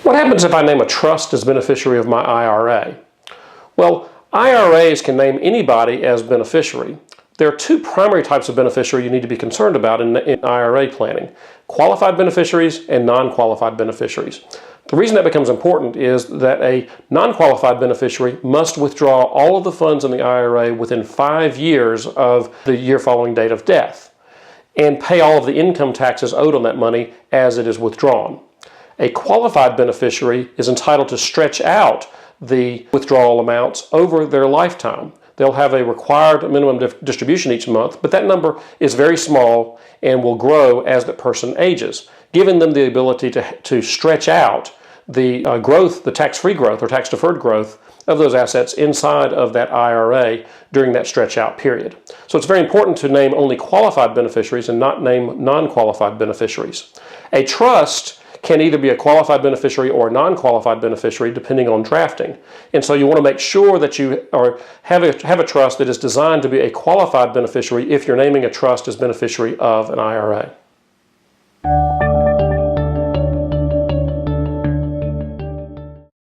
What happens if I name a trust as beneficiary of my IRA? Well, IRAs can name anybody as beneficiary. There are two primary types of beneficiary you need to be concerned about in IRA planning: qualified beneficiaries and non-qualified beneficiaries. The reason that becomes important is that a non-qualified beneficiary must withdraw all of the funds in the IRA within 5 years of the year following date of death and pay all of the income taxes owed on that money as it is withdrawn. A qualified beneficiary is entitled to stretch out the withdrawal amounts over their lifetime. They'll have a required minimum distribution each month, but that number is very small and will grow as the person ages, giving them the ability to stretch out the growth, the tax-free growth or tax-deferred growth of those assets inside of that IRA during that stretch-out period. So it's very important to name only qualified beneficiaries and not name non-qualified beneficiaries. A trust can either be a qualified beneficiary or a non-qualified beneficiary depending on drafting. And so you want to make sure that you have a trust that is designed to be a qualified beneficiary if you're naming a trust as beneficiary of an IRA.